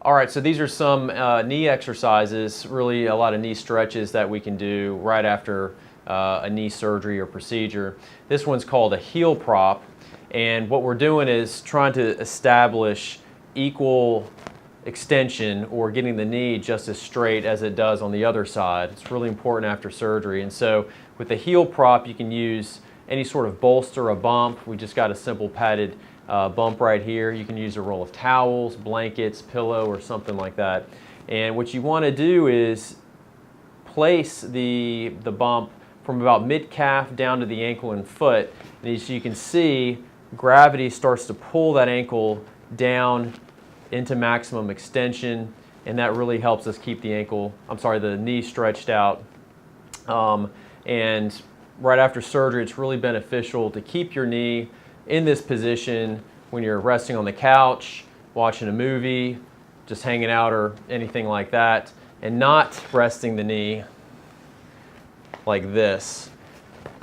All right, so these are some knee exercises, really a lot of knee stretches that we can do right after a knee surgery or procedure. This one's called a heel prop, and what we're doing is trying to establish equal extension or getting the knee just as straight as it does on the other side. It's really important after surgery. And so with the heel prop, you can use any sort of bolster, a bump. We just got a simple padded bump right here. You can use a roll of towels, blankets, pillow, or something like that. And what you want to do is place the bump from about mid-calf down to the ankle and foot. And as you can see, gravity starts to pull that ankle down into maximum extension, and that really helps us keep the knee stretched out. And right after surgery, it's really beneficial to keep your knee in this position when you're resting on the couch, watching a movie, just hanging out or anything like that, and not resting the knee like this.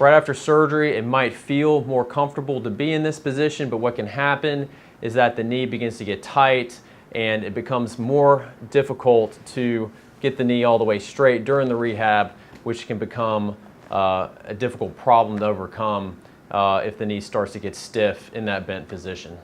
Right after surgery, it might feel more comfortable to be in this position, but what can happen is that the knee begins to get tight and it becomes more difficult to get the knee all the way straight during the rehab, which can become a difficult problem to overcome if the knee starts to get stiff in that bent position.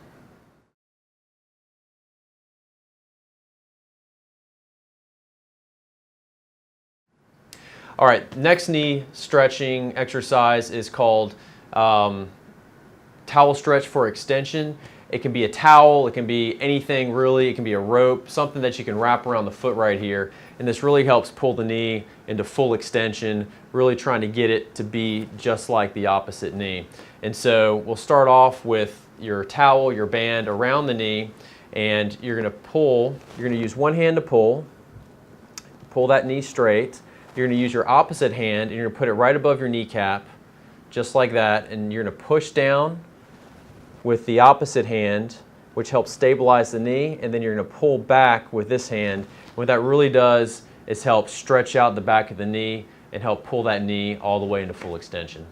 All right, next knee stretching exercise is called towel stretch for extension. It can be a towel, it can be anything really, it can be a rope, something that you can wrap around the foot right here. And this really helps pull the knee into full extension, really trying to get it to be just like the opposite knee. And so we'll start off with your towel, your band around the knee, and you're gonna use one hand to pull that knee straight. You're gonna use your opposite hand and you're gonna put it right above your kneecap, just like that, and you're gonna push down with the opposite hand, which helps stabilize the knee, and then you're going to pull back with this hand. What that really does is help stretch out the back of the knee and help pull that knee all the way into full extension.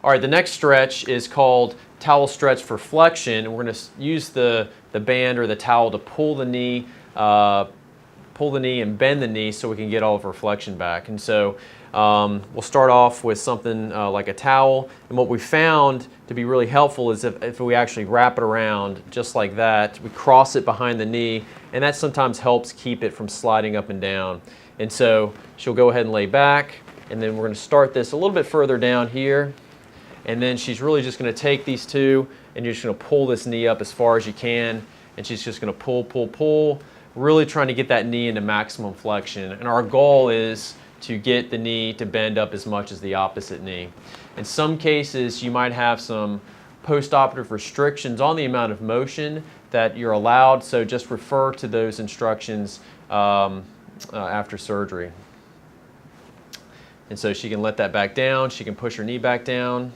All right, the next stretch is called towel stretch for flexion. We're going to use the band or the towel to pull the knee and bend the knee so we can get all of our flexion back. And so we'll start off with something like a towel. And what we found to be really helpful is if we actually wrap it around just like that, we cross it behind the knee, and that sometimes helps keep it from sliding up and down. And so she'll go ahead and lay back, and then we're going to start this a little bit further down here. And then she's really just going to take these two, and you're just going to pull this knee up as far as you can, and she's just going to pull, pull, pull, really trying to get that knee into maximum flexion. And our goal is to get the knee to bend up as much as the opposite knee. In some cases, you might have some postoperative restrictions on the amount of motion that you're allowed, so just refer to those instructions after surgery. And so she can let that back down, she can push her knee back down,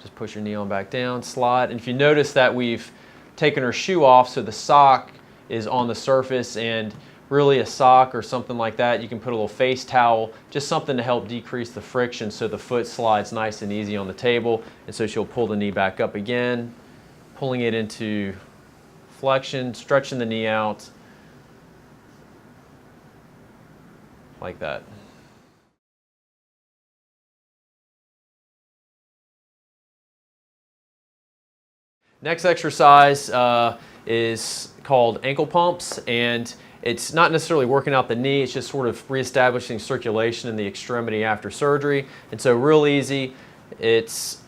just push your knee on back down, slide. And if you notice that we've taken her shoe off, so the sock is on the surface, and really a sock or something like that, you can put a little face towel, just something to help decrease the friction so the foot slides nice and easy on the table. And so she'll pull the knee back up again, pulling it into flexion, stretching the knee out like that. Next exercise is called ankle pumps, and it's not necessarily working out the knee, it's just sort of reestablishing circulation in the extremity after surgery. And so real easy, it's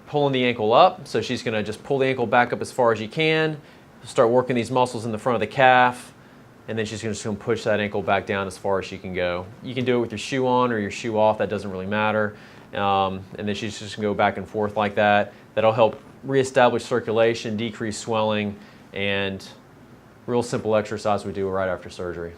pulling the ankle up, so she's going to just pull the ankle back up as far as you can, start working these muscles in the front of the calf, and then she's just going to push that ankle back down as far as she can go. You can do it with your shoe on or your shoe off, that doesn't really matter. And then she's just going to go back and forth like that. That'll help reestablish circulation, decrease swelling, and real simple exercise we do right after surgery.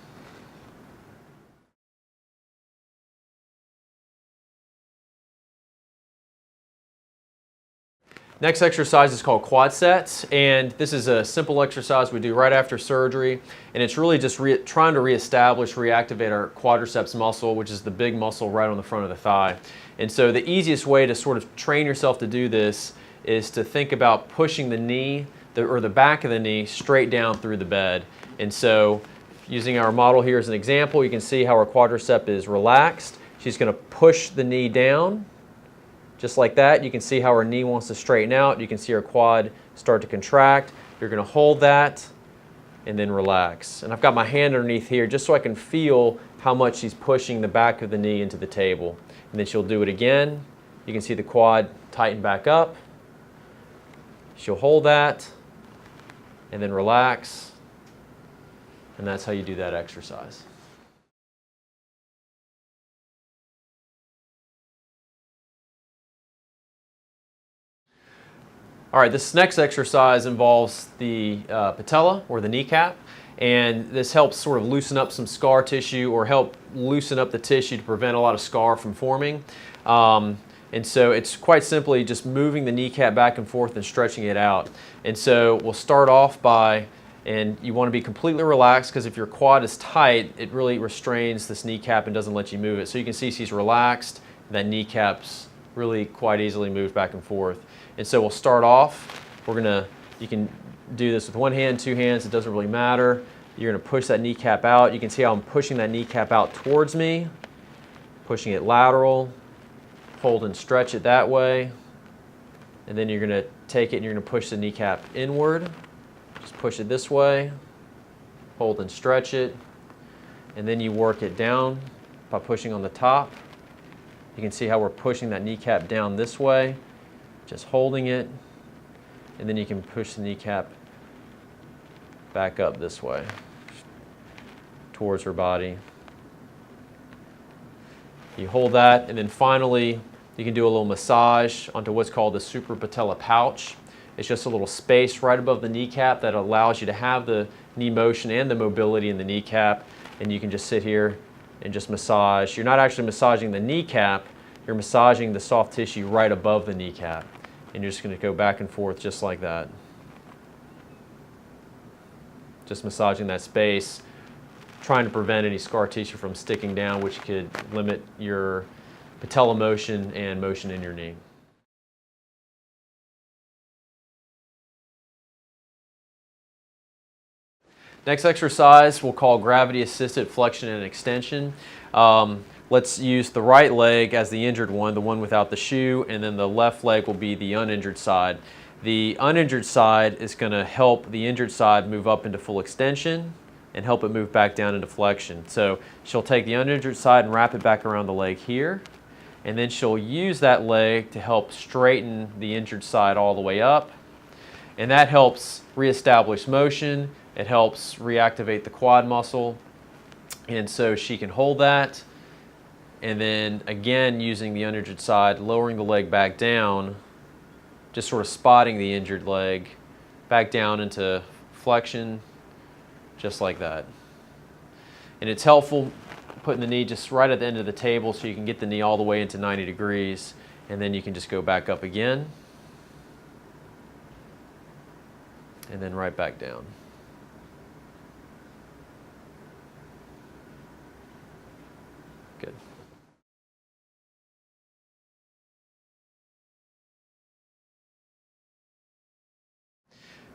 Next exercise is called quad sets, and this is a simple exercise we do right after surgery, and it's really just trying to reestablish, reactivate our quadriceps muscle, which is the big muscle right on the front of the thigh. And so the easiest way to sort of train yourself to do this is to think about pushing the knee, or the back of the knee, straight down through the bed. And so using our model here as an example, you can see how our quadricep is relaxed. She's going to push the knee down, just like that. You can see how her knee wants to straighten out. You can see her quad start to contract. You're going to hold that and then relax. And I've got my hand underneath here just so I can feel how much she's pushing the back of the knee into the table. And then she'll do it again. You can see the quad tighten back up. She'll hold that and then relax. And that's how you do that exercise. All right, this next exercise involves the patella, or the kneecap, and this helps sort of loosen up some scar tissue, or help loosen up the tissue to prevent a lot of scar from forming. And so it's quite simply just moving the kneecap back and forth and stretching it out. And so we'll start off by, and you want to be completely relaxed, because if your quad is tight, it really restrains this kneecap and doesn't let you move it. So you can see she's relaxed, and that kneecap's really quite easily moved back and forth. And so we'll start off, you can do this with one hand, two hands, it doesn't really matter. You're going to push that kneecap out. You can see how I'm pushing that kneecap out towards me, pushing it lateral, hold and stretch it that way. And then you're going to take it and you're going to push the kneecap inward. Just push it this way, hold and stretch it. And then you work it down by pushing on the top. You can see how we're pushing that kneecap down this way, just holding it, and then you can push the kneecap back up this way towards her body. You hold that, and then finally you can do a little massage onto what's called the suprapatellar pouch. It's just a little space right above the kneecap that allows you to have the knee motion and the mobility in the kneecap, and you can just sit here and just massage. You're not actually massaging the kneecap, you're massaging the soft tissue right above the kneecap. And you're just going to go back and forth just like that. Just massaging that space, trying to prevent any scar tissue from sticking down, which could limit your patella motion and motion in your knee. Next exercise we'll call gravity-assisted flexion and extension. Let's use the right leg as the injured one, the one without the shoe, and then the left leg will be the uninjured side. The uninjured side is going to help the injured side move up into full extension and help it move back down into flexion. So she'll take the uninjured side and wrap it back around the leg here, and then she'll use that leg to help straighten the injured side all the way up. And that helps reestablish motion. It helps reactivate the quad muscle. And so she can hold that. And then again, using the uninjured side, lowering the leg back down, just sort of spotting the injured leg back down into flexion, just like that. And it's helpful putting the knee just right at the end of the table so you can get the knee all the way into 90 degrees, and then you can just go back up again, and then right back down. Good.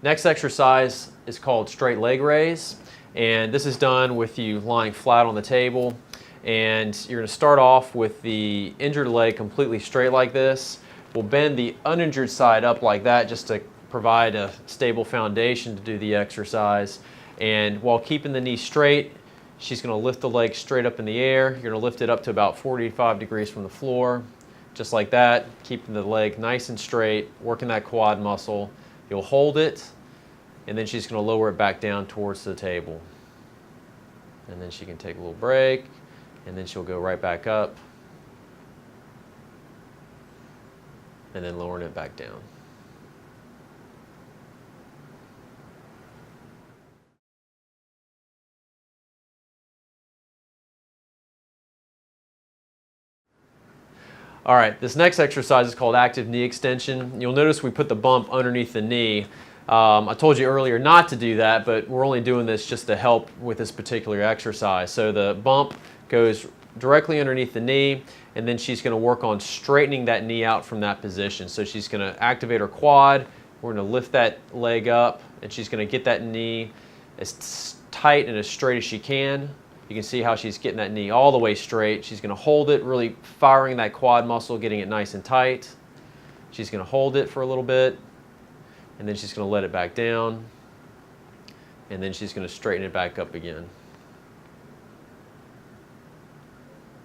Next exercise is called straight leg raise, and this is done with you lying flat on the table, and you're going to start off with the injured leg completely straight like this. We'll bend the uninjured side up like that just to provide a stable foundation to do the exercise, and while keeping the knee straight, she's going to lift the leg straight up in the air. You're going to lift it up to about 45 degrees from the floor, just like that, keeping the leg nice and straight, working that quad muscle. You'll hold it, and then she's going to lower it back down towards the table. And then she can take a little break, and then she'll go right back up, and then lowering it back down. All right, this next exercise is called active knee extension. You'll notice we put the bump underneath the knee. I told you earlier not to do that, but we're only doing this just to help with this particular exercise. So the bump goes directly underneath the knee, and then she's going to work on straightening that knee out from that position. So she's going to activate her quad. We're going to lift that leg up, and she's going to get that knee as tight and as straight as she can. You can see how she's getting that knee all the way straight. She's going to hold it, really firing that quad muscle, getting it nice and tight. She's going to hold it for a little bit, and then she's going to let it back down, and then she's going to straighten it back up again.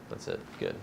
That's it. Good.